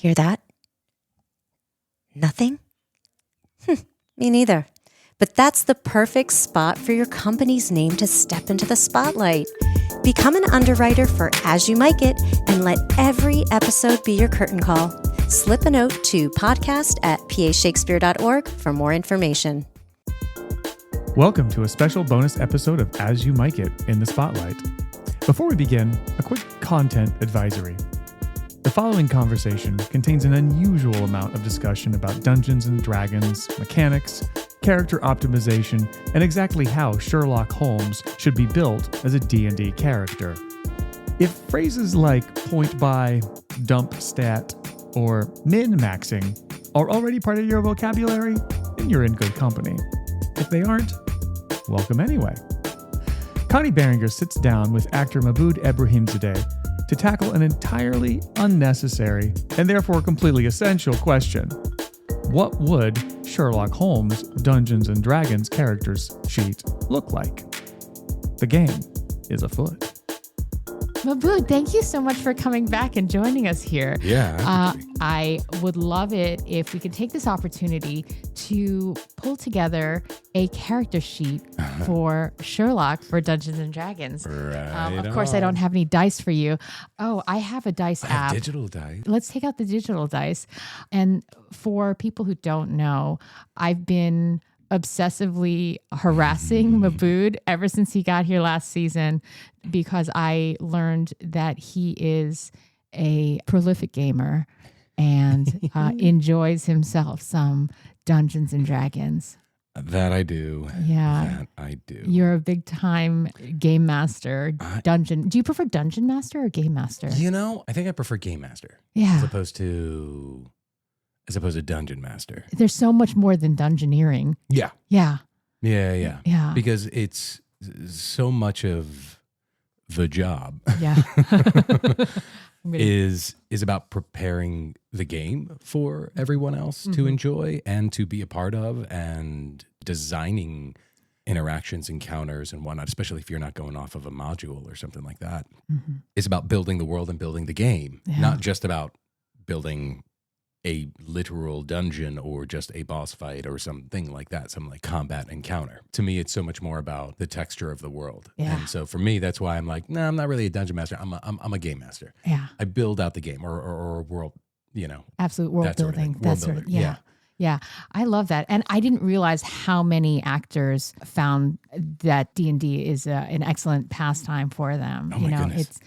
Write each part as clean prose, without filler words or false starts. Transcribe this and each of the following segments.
Hear that? Nothing? Me neither. But that's the perfect spot for your company's name to step into the spotlight. Become an underwriter for As You Mic It and let every episode be your curtain call. Slip a note to podcast@pashakespeare.org for more information. Welcome to a special bonus episode of As You Mic It in the Spotlight. Before we begin, a quick content advisory. The following conversation contains an unusual amount of discussion about Dungeons & Dragons, mechanics, character optimization, and exactly how Sherlock Holmes should be built as a D&D character. If phrases like point buy, dump stat, or min-maxing are already part of your vocabulary, then you're in good company. If they aren't, welcome anyway. Connie Behringer sits down with actor Maboud Ebrahimzadeh to tackle an entirely unnecessary and therefore completely essential question. What would Sherlock Holmes' Dungeons & Dragons characters sheet look like? The game is afoot. Maboud, thank you so much for coming back and joining us here. Yeah. I would love it if we could take this opportunity to pull together a character sheet for Sherlock for Dungeons and Dragons. Right of course, I don't have any dice for you. Oh, I have a dice app. Digital dice. Let's take out the digital dice. And for people who don't know, I've been obsessively harassing Maboud ever since he got here last season because I learned that he is a prolific gamer and enjoys himself some Dungeons and Dragons. That I do. Yeah. That I do. You're a big time game master. Dungeon. Do you prefer Dungeon Master or Game Master? You know, I think I prefer Game Master. Yeah. As opposed to Dungeon Master. There's so much more than dungeoneering. Yeah. Yeah. Yeah. Yeah. Because it's so much of the job. Yeah. is about preparing the game for everyone else to enjoy and to be a part of, and designing interactions, encounters, and whatnot, especially if you're not going off of a module or something like that. It's about building the world and building the game, not just about building a literal dungeon or just a boss fight or something like that, some like combat encounter. To me, it's so much more about the texture of the world. Yeah. And so for me, that's why I'm like, no, I'm not really a dungeon master. I'm a game master. Yeah. I build out the game or world, Absolute world that sort of building. thing. World builder. Yeah. Yeah. I love that. And I didn't realize how many actors found that D&D is an excellent pastime for them. Oh my goodness. It's,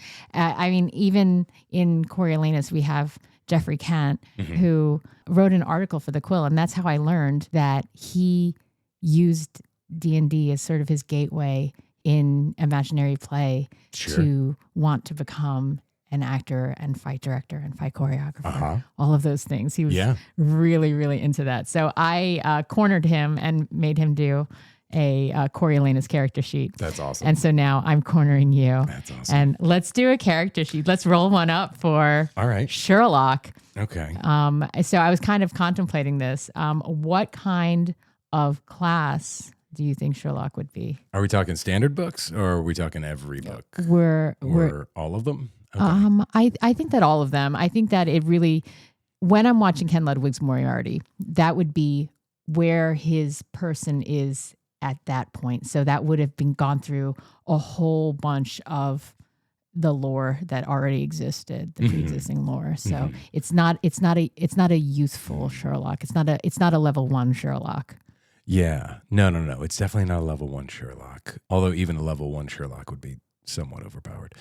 even in Coriolanus, we have Jeffrey Kent, who wrote an article for the Quill. And that's how I learned that he used D&D as sort of his gateway in imaginary play to want to become an actor and fight director and fight choreographer, all of those things. He was really, really into that. So I cornered him and made him do a Coriolanus character sheet. That's awesome. And so now I'm cornering you. That's awesome. And let's do a character sheet. Let's roll one up for Sherlock. Okay. So I was kind of contemplating this. What kind of class do you think Sherlock would be? Are we talking standard books or are we talking every book? We're all of them? Okay. I think that all of them. I think that it really, when I'm watching Ken Ludwig's Moriarty, that would be where his person is at that point. So that would have been gone through a whole bunch of the lore that already existed, the pre-existing lore. So it's not a youthful Sherlock. It's not a level 1 Sherlock. Yeah. No. It's definitely not a level 1 Sherlock. Although even a level 1 Sherlock would be somewhat overpowered.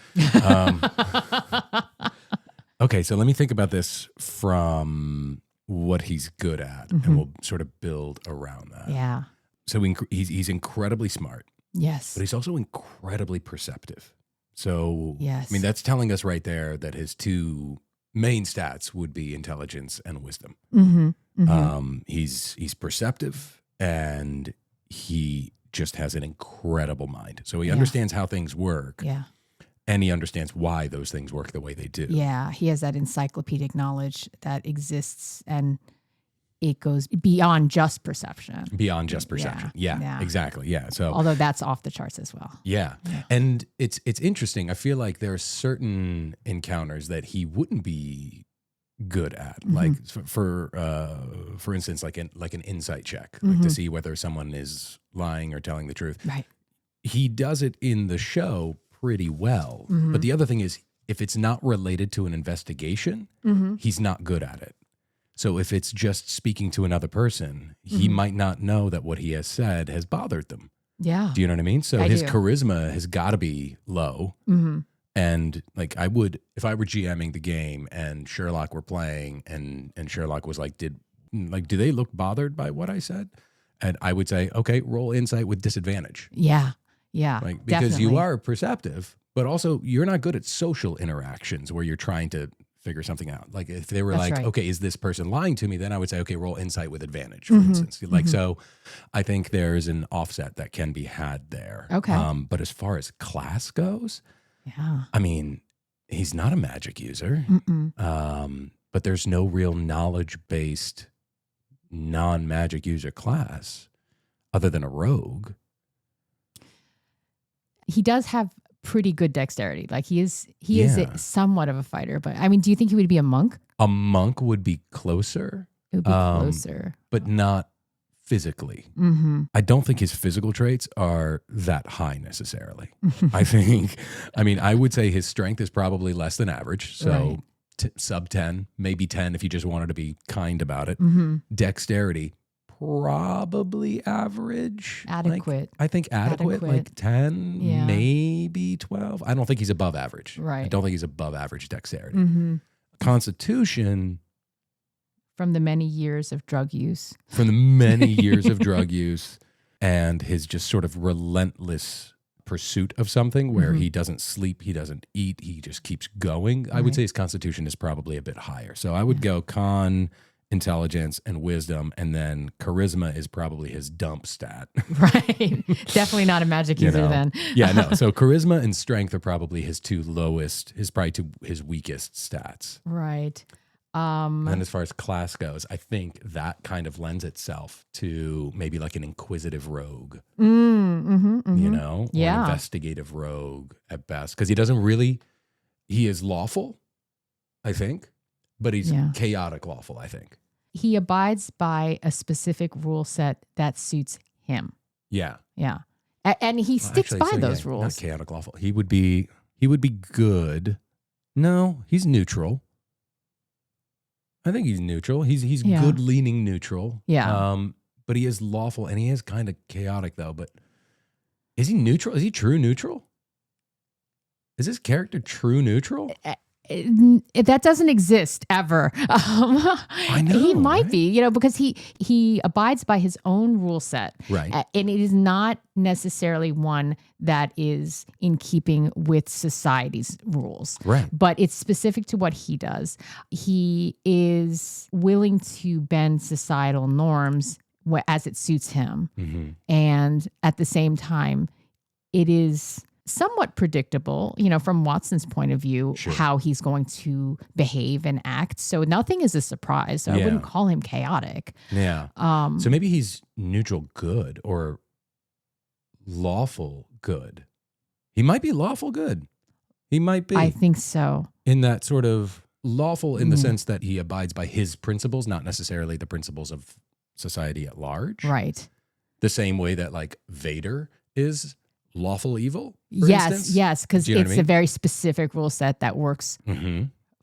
Okay, so let me think about this from what he's good at, and we'll sort of build around that. Yeah. So he's incredibly smart. Yes. But he's also incredibly perceptive. So, yes. I mean, that's telling us right there that his two main stats would be intelligence and wisdom. He's perceptive, and he just has an incredible mind. So he understands how things work. Yeah. And he understands why those things work the way they do. Yeah. He has that encyclopedic knowledge that exists, and it goes beyond just perception. Beyond just perception. Yeah, exactly. Yeah. So, although that's off the charts as well. Yeah. And it's interesting. I feel like there are certain encounters that he wouldn't be good at. Like for instance, like an insight check, like to see whether someone is lying or telling the truth. Right. He does it in the show pretty well. But the other thing is, if it's not related to an investigation, he's not good at it. So if it's just speaking to another person, he might not know that what he has said has bothered them. Yeah. Do you know what I mean? So I his do. charisma has got to be low. And like I would, if I were GMing the game and Sherlock were playing and Sherlock was like, do they look bothered by what I said? And I would say, okay, roll insight with disadvantage. Yeah. Yeah. Like, because definitely. you are perceptive, but also you're not good at social interactions where you're trying to figure something out. Like if they were That's like, right. okay, is this person lying to me? Then I would say, okay, roll insight with advantage, for instance. Like, so I think there's an offset that can be had there. Okay. But as far as class goes, Yeah. I mean, he's not a magic user, but there's no real knowledge-based non-magic user class other than a rogue. He does have pretty good dexterity. Like he is Yeah. somewhat of a fighter, but I mean, do you think he would be a monk? A monk would be closer, It would be closer. but not physically. I don't think his physical traits are that high necessarily. I would say his strength is probably less than average. So sub 10, maybe 10 if you just wanted to be kind about it. Dexterity, probably average. Adequate. I think adequate, like 10, Yeah. maybe 12. I don't think he's above average. Right. I don't think he's above average dexterity. Constitution, From the many years of drug use. from the many years of drug use and his just sort of relentless pursuit of something where he doesn't sleep, he doesn't eat, he just keeps going. I would say his constitution is probably a bit higher. So I would go con, intelligence, and wisdom, and then charisma is probably his dump stat. Right. Definitely not a magic You user know? then. Yeah, no. So charisma and strength are probably his two lowest, his weakest stats. Right. And then as far as class goes, I think that kind of lends itself to maybe like an inquisitive rogue, you know, or Yeah. an investigative rogue at best. Because he is lawful, I think, but he's chaotic lawful, I think. He abides by a specific rule set that suits him. Yeah. Yeah. And he sticks by those rules. Not chaotic lawful. He would be good. No, he's neutral. I think he's neutral. He's good leaning neutral. Yeah. But he is lawful and he is kind of chaotic though. But is he neutral? Is he true neutral? Is his character true neutral? That doesn't exist ever. I know. He might right? be, because he abides by his own rule set. Right. And it is not necessarily one that is in keeping with society's rules. Right. But it's specific to what he does. He is willing to bend societal norms as it suits him. And at the same time, it is somewhat predictable, from Watson's point of view, how he's going to behave and act. So nothing is a surprise. So I wouldn't call him chaotic. Yeah. So maybe he's neutral good or lawful good. He might be lawful good. He might be. I think so. In that sort of lawful in the sense that he abides by his principles, not necessarily the principles of society at large. Right. The same way that like Vader is lawful evil, for Yes, instance? yes, because Do you know it's what I mean? a very specific rule set that works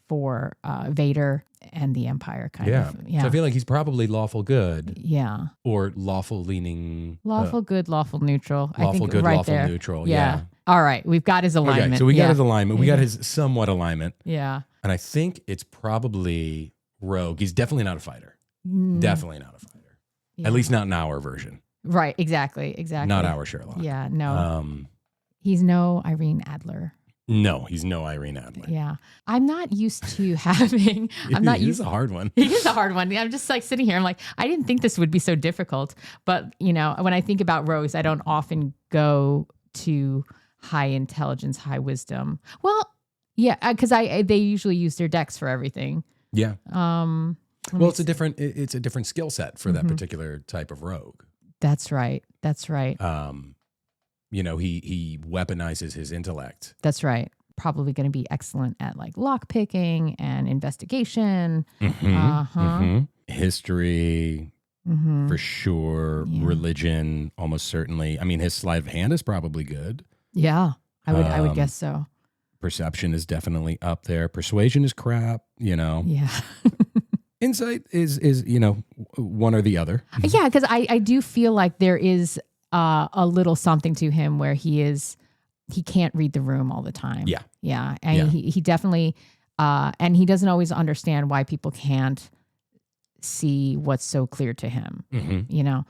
for Vader and the Empire, kind of. Yeah. So I feel like he's probably lawful good Yeah. or lawful leaning. Lawful good, lawful neutral. I Lawful think good, right lawful there. neutral. Yeah. Yeah. All right. We've got his alignment. Okay, so we got Yeah. his alignment. We got his somewhat alignment. Yeah. And I think it's probably rogue. He's definitely not a fighter. Definitely not a fighter. Yeah. At least not in our version. Right. Exactly. Not our Sherlock. Yeah. No. He's no Irene Adler. No, he's no Irene Adler. Yeah. I'm not used to having, I'm not He's used a hard one. It is a hard one. I'm just like sitting here. I'm like, I didn't think this would be so difficult. But, when I think about rogues, I don't often go to high intelligence, high wisdom. Well, yeah, because they usually use their dex for everything. Yeah. Well, It's a different skill set for that particular type of rogue. That's right. That's right. He weaponizes his intellect. That's right. probably going to be excellent at like lock picking and investigation. History, for sure. Yeah. Religion, almost certainly. I mean, his sleight of hand is probably good. Yeah, I would guess so. Perception is definitely up there. Persuasion is crap, Yeah. Insight is one or the other. Yeah, because I do feel like there is a little something to him where he can't read the room all the time. Yeah. Yeah. And he definitely, and he doesn't always understand why people can't see what's so clear to him, Yeah.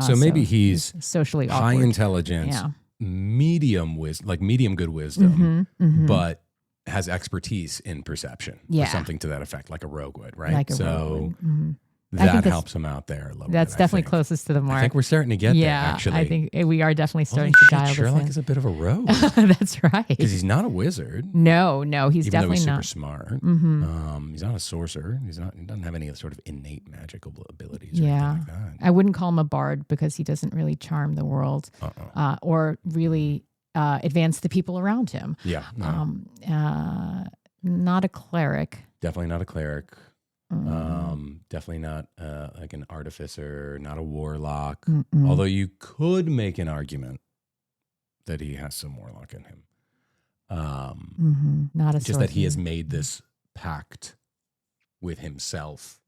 So maybe he's socially high awkward. intelligence, Yeah. medium wisdom, like medium good wisdom, Mm-hmm. but has expertise in perception or something to that effect, like a rogue would, right? Like a so rogue would. Mm-hmm. that helps him out there a little bit. That's definitely I think. closest to the mark. I think we're starting to get there, actually. I think we are definitely starting Holy to dial shit, Sherlock this is a bit of a rogue. in. That's right. Because he's not a wizard. No, he's Even though definitely he's super not. smart. Mm-hmm. He's not a sorcerer. He doesn't have any sort of innate magical abilities or Yeah. anything like that. I wouldn't call him a bard because he doesn't really charm the world or really advance the people around him. Yeah. No. Not a cleric. Definitely not a cleric. Definitely not like an artificer, not a warlock. Although you could make an argument that he has some warlock in him. Not a Just that he has swordsman. made this pact with himself.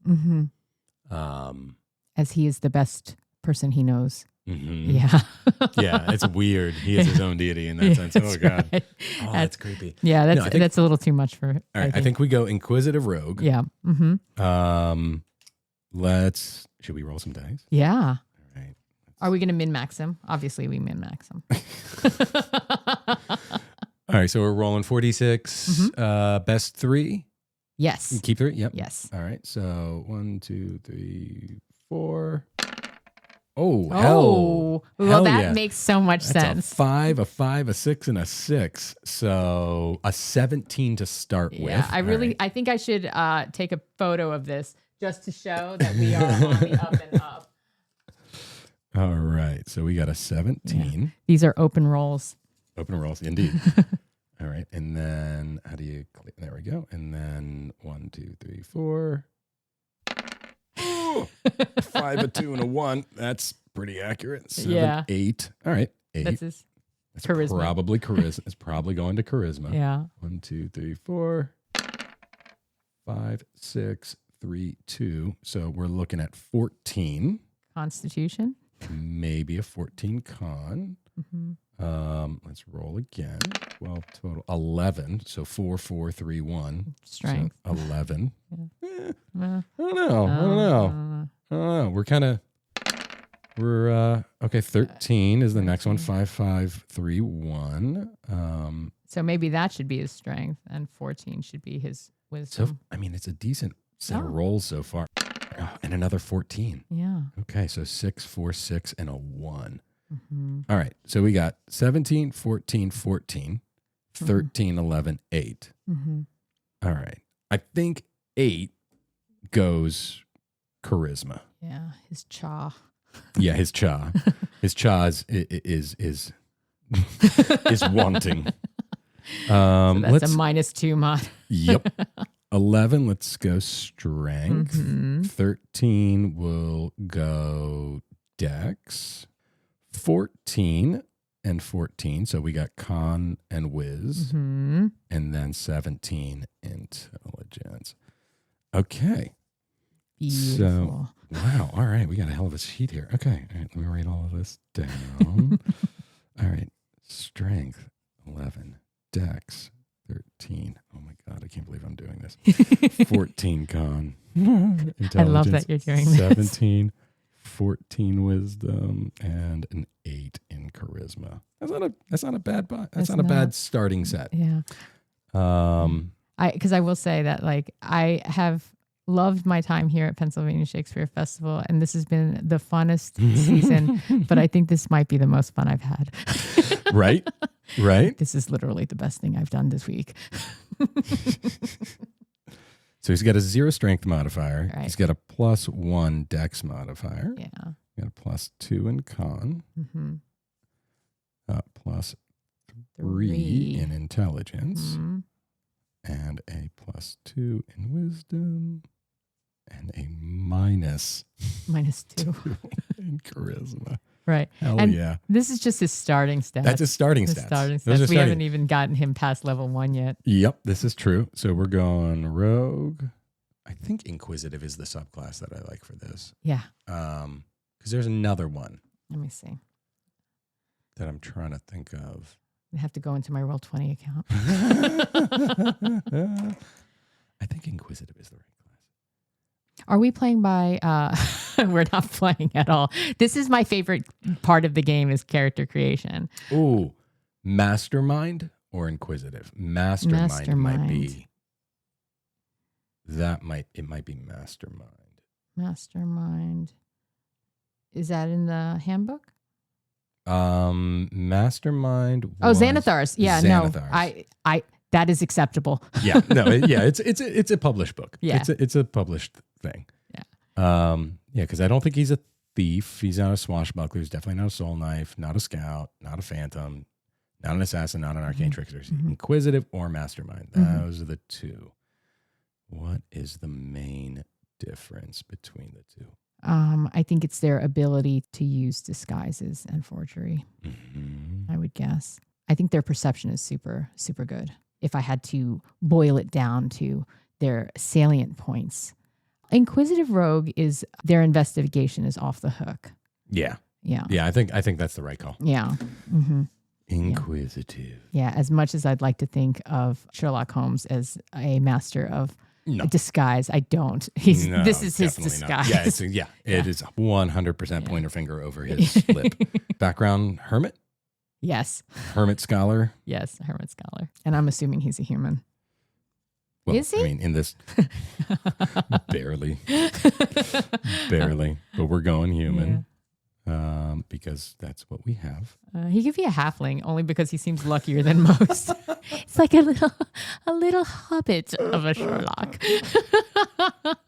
As he is the best person he knows. Mm-hmm. Yeah. Yeah, it's weird. He is his own deity in that sense. Oh, God. Right. Oh, that's creepy. Yeah, I think- that's a little too much for it. All right, I think we go Inquisitive Rogue. Yeah. Should we roll some dice? Yeah. All right. Are we going to min-max him? Obviously, we min-max him. All right, so we're rolling 46. Best three. Yes. Keep three? Yep. Yes. All right, so 1, 2, 3, 4. Oh, hell. Oh, well, Hell that yeah. makes so much That's sense. a 5, a 5, a 6, and a 6. So a 17 to start with. Yeah, All right. I think I should take a photo of this just to show that we are on the up and up. All right, so we got a 17. These are open rolls. Open rolls, indeed. All right, and then how do you click? There we go. And then 1, 2, 3, 4. Ooh, a 5, a 2, and a 1. That's pretty accurate. 7, 8. All right, 8. That's his That's charisma. probably charisma. It's probably going to charisma. Yeah. 1, 2, 3, 4. 5, 6, 3, 2. So we're looking at 14. Constitution. Maybe a 14 con. Let's roll again. 12 total. 11. So 4, 4, 3, 1. Strength. So 11. Uh, I don't know. We're okay. 13 is the next one. 5, 5, 3, 1. So maybe that should be his strength, and 14 should be his wisdom. So I mean, it's a decent set of Oh. rolls so far. Oh, and another 14. Yeah. Okay, so 6, 4, 6, and a 1. Mm-hmm. All right, so we got 17, 14, 14, 13, 11, 8. Mm-hmm. All right, I think 8 goes charisma. Yeah. His chaw. Yeah, his cha. His cha is wanting. So that's Let's a -2 mod. Yep. 11, let's go strength. Mhm. 13 will go dex. 14 and 14. So we got con and whiz. Mhm. And then 17 intelligence. Okay. Beautiful. Wow. All right. We got a hell of a sheet here. Okay. All right. Let me write all of this down. All right. Strength 11. Dex 13. Oh my God. I can't believe I'm doing this. 14 con. I love that you're doing this. 17. 14 wisdom and an 8 in charisma. That's not a bad It's not a not. bad starting set. Yeah. Because I will say that like I have loved my time here at Pennsylvania Shakespeare Festival, and this has been the funnest season, but I think this might be the most fun I've had. Right? Right? This is literally the best thing I've done this week. So he's got a 0 strength modifier. Right. He's got a +1 dex modifier. Yeah. Got a +2 in con. Mm-hmm. 3 in intelligence, Mhm. and a +2 in wisdom, and a -2 -2. in charisma. Right. Hell And yeah. this is just his starting stats. That's his starting His stats. starting Those are stats. We starting. haven't even gotten him past level 1 yet. Yep, this is true. So we're going rogue. I think inquisitive is the subclass that I like for this. Yeah. Because there's another one Let me see. that I'm trying to think of. I have to go into my Roll20 account. I think inquisitive is the right class. Are we playing by we're not playing at all. This is my favorite part of the game is character creation. Ooh, mastermind or inquisitive? Mastermind might be. It might be mastermind. Mastermind. Is that in the handbook? Mastermind. Oh, Xanathar's. Yeah, Xanathar's. no. I that is acceptable. Yeah, no, it's a published book. Yeah. It's a published thing. Yeah. Because I don't think he's a thief. He's not a swashbuckler. He's definitely not a soul knife, not a scout, not a phantom, not an assassin, not an arcane trickster. He's inquisitive or mastermind. Those are the two. What is the main difference between the two? I think it's their ability to use disguises and forgery. I would guess. I think their perception is super, super good. If I had to boil it down to their salient points, inquisitive rogue is their investigation is off the hook. Yeah. Yeah. Yeah, I think that's the right call. Yeah. Mm-hmm. Inquisitive. Yeah. As much as I'd like to think of Sherlock Holmes as a master of disguise, I don't. This is his disguise. Not. It is 100% pointer finger over his lip. Background, hermit? Yes. Hermit scholar? Yes, hermit scholar. And I'm assuming he's a human. Well, is he? I mean, in this, barely. But we're going human because that's what we have. He could be a halfling only because he seems luckier than most. It's like a little hobbit of a Sherlock.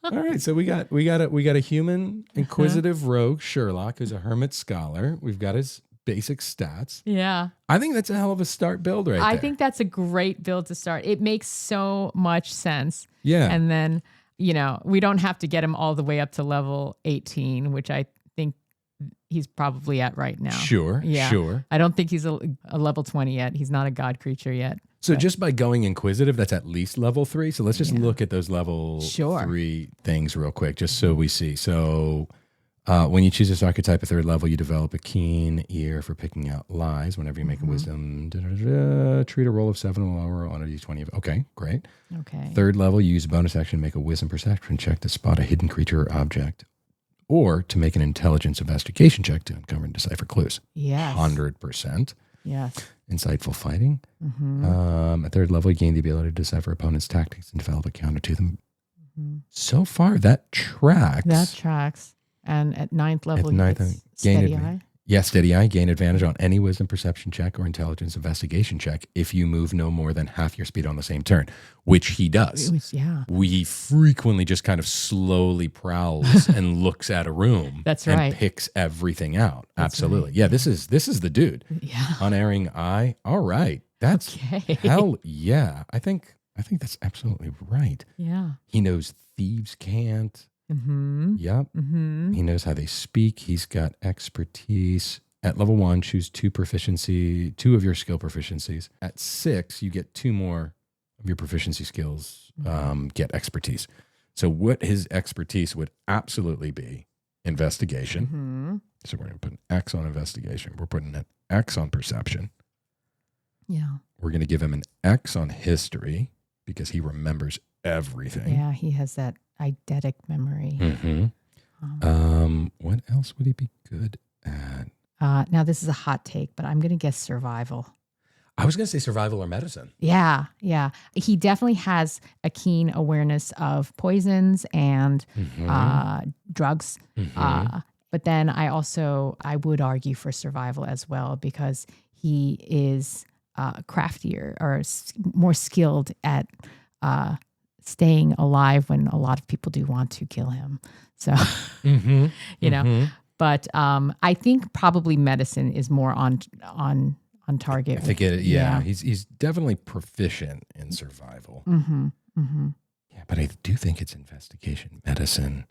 All right, so we got a human inquisitive rogue Sherlock who's a hermit scholar. We've got his basic stats. Yeah. I think that's a hell of a start build right there. I think that's a great build to start. It makes so much sense. Yeah. And then, we don't have to get him all the way up to level 18, which I think he's probably at right now. Sure. I don't think he's a level 20 yet. He's not a god creature yet. So just by going inquisitive, that's at least level 3. So let's just look at those level 3 things real quick, just so we see. So when you choose this archetype at 3rd level, you develop a keen ear for picking out lies. Whenever you make a wisdom, treat a roll of 7 or lower on a d20. Okay, great. Okay. 3rd level, you use a bonus action to make a wisdom perception check to spot a hidden creature or object, or to make an intelligence investigation check to uncover and decipher clues. Yes. 100%. Yes. Insightful fighting. At 3rd level, you gain the ability to decipher opponents' tactics and develop a counter to them. So far, that tracks. And at 9th level, he gets steady eye. Yeah, steady eye. Gain advantage on any wisdom perception check or intelligence investigation check if you move no more than half your speed on the same turn, which he does. He frequently just kind of slowly prowls and looks at a room. That's right. And picks everything out. Absolutely. Right. Yeah, this is the dude. Yeah. Unerring eye. All right. That's hell yeah. I think that's absolutely right. Yeah. He knows thieves can't. Yep. He knows how they speak. He's got expertise. At level 1, choose 2 of your skill proficiencies. At 6, you get 2 more of your proficiency skills, get expertise. So what his expertise would absolutely be investigation. So we're going to put an X on investigation. We're putting an X on perception. Yeah. We're going to give him an X on history because he remembers everything. Yeah, he has that eidetic memory. What else would he be good at? Now, this is a hot take, but I'm going to guess survival. I was going to say survival or medicine. Yeah. He definitely has a keen awareness of poisons and drugs. But then I would argue for survival as well because he is craftier or more skilled at staying alive when a lot of people do want to kill him. So, But I think probably medicine is more on on target. I think he's definitely proficient in survival. Mm-hmm. Mm-hmm. Yeah, but I do think it's investigation, medicine,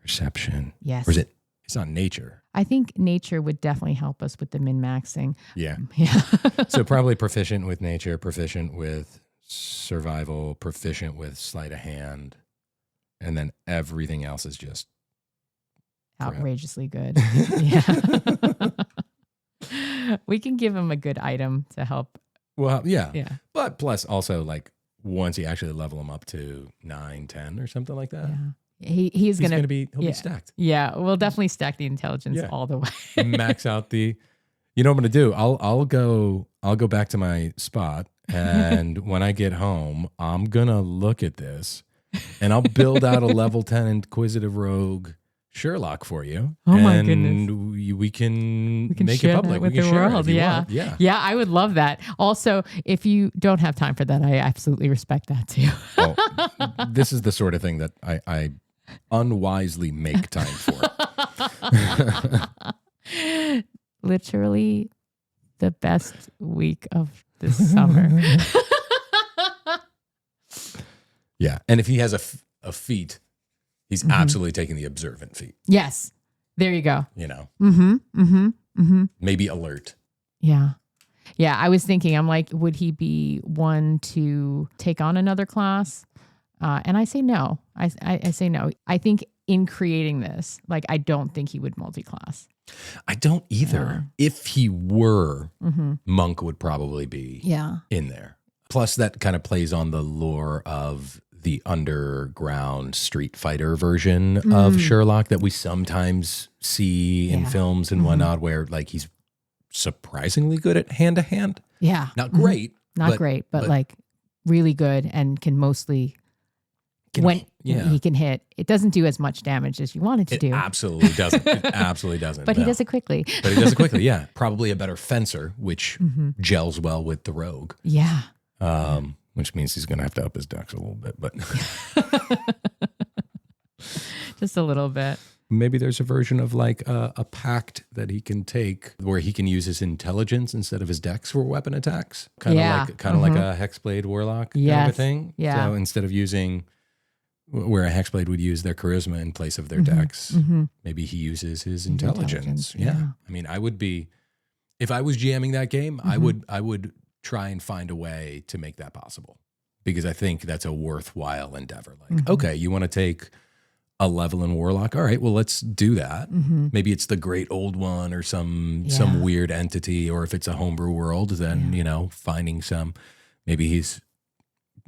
perception. Yes. Or is it? It's not nature. I think nature would definitely help us with the min-maxing. Yeah. Yeah. So probably proficient with nature, proficient with survival, proficient with sleight of hand, and then everything else is just outrageously good. Yeah. We can give him a good item to help. Well, yeah. Yeah. But plus also like once you actually level him up to 9, 10 or something like that. Yeah. He'll be stacked. Yeah, we'll definitely stack the intelligence all the way. Max out the. You know what I'm gonna do? I'll go back to my spot, and when I get home, I'm gonna look at this, and I'll build out a level 10 inquisitive rogue Sherlock for you. Oh my and goodness! We can make share it public that with we can the share world. It if you Yeah, want. yeah. I would love that. Also, if you don't have time for that, I absolutely respect that too. Well, this is the sort of thing that I unwisely make time for. Literally the best week of this summer. Yeah. And if he has a feat, he's absolutely taking the observant feat. Yes. There you go. You know, Mm-hmm. Mm-hmm. Mm-hmm. maybe alert. Yeah. Yeah. I was thinking, I'm like, would he be one to take on another class? And I say no. I say no. I think in creating this, like, I don't think he would multi-class. I don't either. If he were, Monk would probably be in there. Plus, that kind of plays on the lore of the underground Street Fighter version of Sherlock that we sometimes see in films and whatnot, where like he's surprisingly good at hand-to-hand. Yeah. Not great. Not great, but like really good and can mostly... he can hit, it doesn't do as much damage as you want it to do. Absolutely doesn't. It absolutely doesn't. But he does it quickly. But he does it quickly, yeah. Probably a better fencer, which gels well with the rogue. Yeah. Which means he's going to have to up his decks a little bit. But just a little bit. Maybe there's a version of like a pact that he can take where he can use his intelligence instead of his dex for weapon attacks. Kind of like a Hexblade Warlock kind of a thing. Yeah. So instead of using... where a Hexblade would use their charisma in place of their dex. Maybe he uses his intelligence. Yeah. I mean, I would be, if I was GMing that game, I would try and find a way to make that possible, because I think that's a worthwhile endeavor. Like, okay, you want to take a level in Warlock? All right, well, let's do that. Maybe it's the Great Old One or some weird entity, or if it's a homebrew world, then, finding maybe he's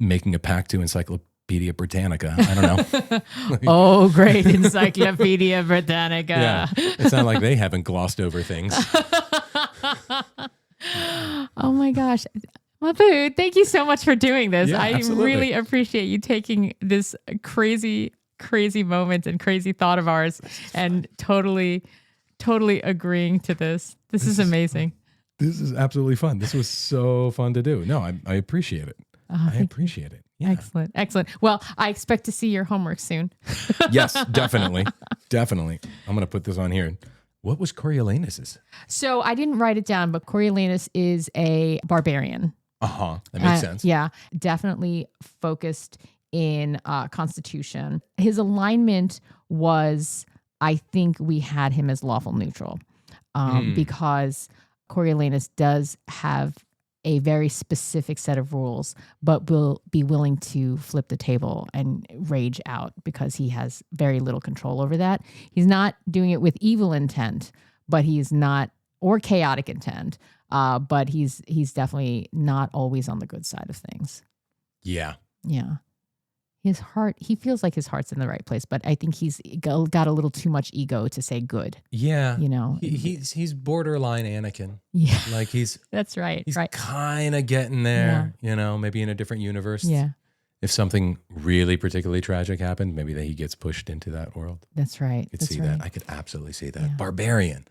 making a pact to Encyclopedia Britannica. I don't know. Oh, great. Encyclopedia Britannica. Yeah. It's not like they haven't glossed over things. Oh my gosh. Maboud, thank you so much for doing this. Yeah, I absolutely. really appreciate you taking this crazy moment and crazy thought of ours and totally agreeing to this. This is amazing. This is absolutely fun. This was so fun to do. No, I appreciate it. I appreciate it. Yeah. Excellent. Well, I expect to see your homework soon. Yes, definitely. Definitely. I'm going to put this on here. What was Coriolanus's? So I didn't write it down, but Coriolanus is a barbarian. That makes sense. Yeah, definitely focused in Constitution. His alignment was, I think we had him as lawful neutral because Coriolanus does have a very specific set of rules, but will be willing to flip the table and rage out because he has very little control over that. He's not doing it with evil intent, but he's not, or chaotic intent, but he's definitely not always on the good side of things. Yeah. Yeah. His heart, he feels like his heart's in the right place, but I think he's got a little too much ego to say good. Yeah. He's borderline Anakin. Yeah. Like that's right. He's right. kind of getting there, maybe in a different universe. Yeah. If something really particularly tragic happened, maybe that he gets pushed into that world. That's right. I could see that. I could absolutely see that. Yeah. Barbarian.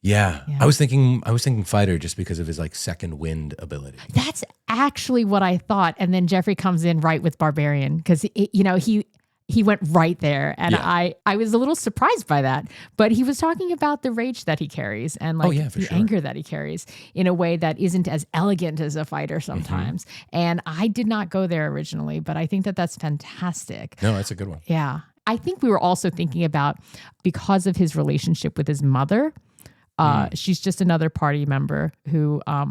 Yeah. I was thinking fighter just because of his like second wind ability. That's actually what I thought. And then Jeffrey comes in right with barbarian because he went right there. And Yeah. I was a little surprised by that. But he was talking about the rage that he carries and like for the sure. anger that he carries in a way that isn't as elegant as a fighter sometimes. And I did not go there originally, but I think that that's fantastic. No, that's a good one. Yeah. I think we were also thinking about, because of his relationship with his mother, she's just another party member who, a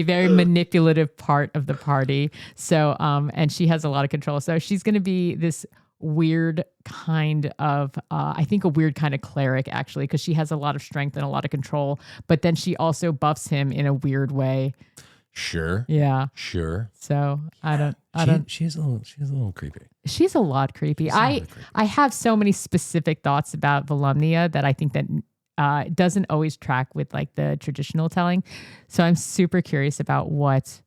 very manipulative part of the party. So, and she has a lot of control. So she's going to be this weird kind of, I think a weird kind of cleric actually, because she has a lot of strength and a lot of control, but then she also buffs him in a weird way. Sure. Yeah. Sure. So I don't. She's a little creepy. She's a lot creepy. I have so many specific thoughts about Volumnia that I think that it doesn't always track with like the traditional telling. So I'm super curious about what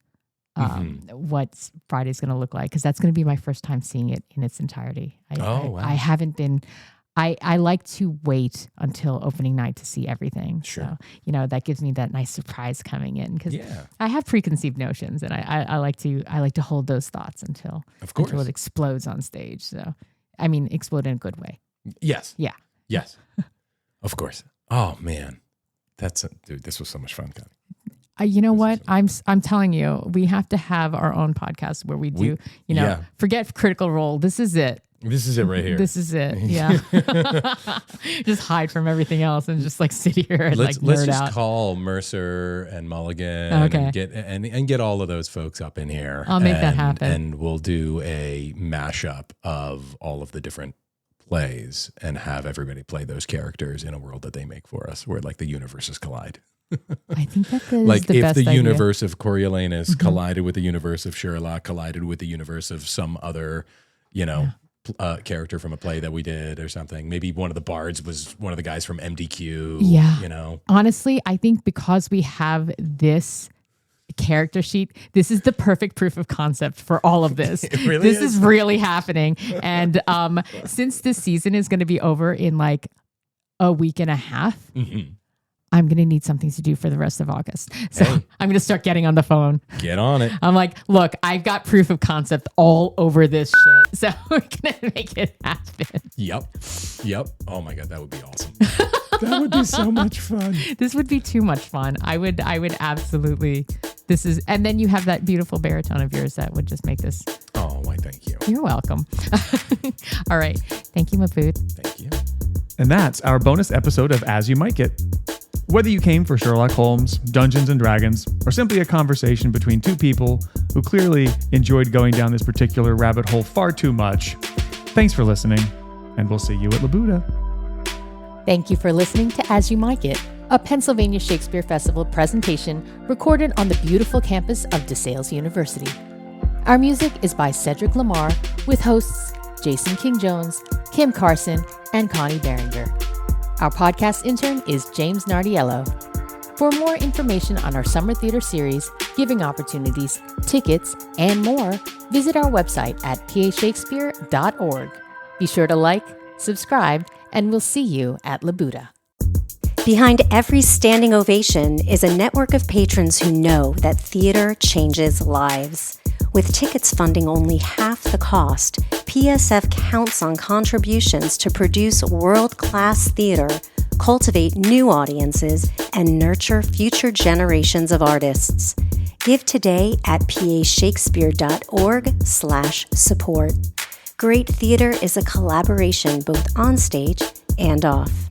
Friday's going to look like, because that's going to be my first time seeing it in its entirety. Wow. I haven't been. I like to wait until opening night to see everything. Sure. So, that gives me that nice surprise coming in, because Yeah. I have preconceived notions, and I like to hold those thoughts until it explodes on stage. So, I mean, explode in a good way. Yes. Yeah. Yes. Of course. Oh man, dude. This was so much fun, Connie. You know what? I'm telling you, we have to have our own podcast where we do. Forget Critical Role. This is it. This is it right here. This is it. Yeah. Just hide from everything else and just like sit here and let's nerd just out. call Mercer and Mulligan Okay. and get all of those folks up in here. I'll make that happen. And we'll do a mashup of all of the different plays and have everybody play those characters in a world that they make for us, where like the universes collide. I think that is Like the if best the idea. universe of Coriolanus collided with the universe of Sherlock, collided with the universe of some other, character from a play that we did or something. Maybe one of the bards was one of the guys from MDQ. Yeah. Honestly, I think because we have this character sheet, this is the perfect proof of concept for all of this. It really this is really happening. And since this season is going to be over in like a week and a half, I'm going to need something to do for the rest of August. So I'm going to start getting on the phone. Get on it. I'm like, look, I've got proof of concept all over this shit. So we're going to make it happen. Yep. Oh my God, that would be awesome. That would be so much fun. This would be too much fun. I would absolutely, and then you have that beautiful baritone of yours that would just make this. Oh, why, thank you. You're welcome. All right. Thank you, Maboud. Thank you. And that's our bonus episode of As You Might Get. Whether you came for Sherlock Holmes, Dungeons and Dragons, or simply a conversation between two people who clearly enjoyed going down this particular rabbit hole far too much, thanks for listening, and we'll see you at Labuda. Thank you for listening to As You Might Get, a Pennsylvania Shakespeare Festival presentation recorded on the beautiful campus of DeSales University. Our music is by Cedric Lamar, with hosts Jason King-Jones, Kim Carson, and Connie Behringer. Our podcast intern is James Nardiello. For more information on our summer theater series, giving opportunities, tickets, and more, visit our website at pashakespeare.org. Be sure to like, subscribe, and we'll see you at Labuda. Behind every standing ovation is a network of patrons who know that theater changes lives. With tickets funding only half the cost, PSF counts on contributions to produce world-class theater, cultivate new audiences, and nurture future generations of artists. Give today at pashakespeare.org/support. Great theater is a collaboration both on stage and off.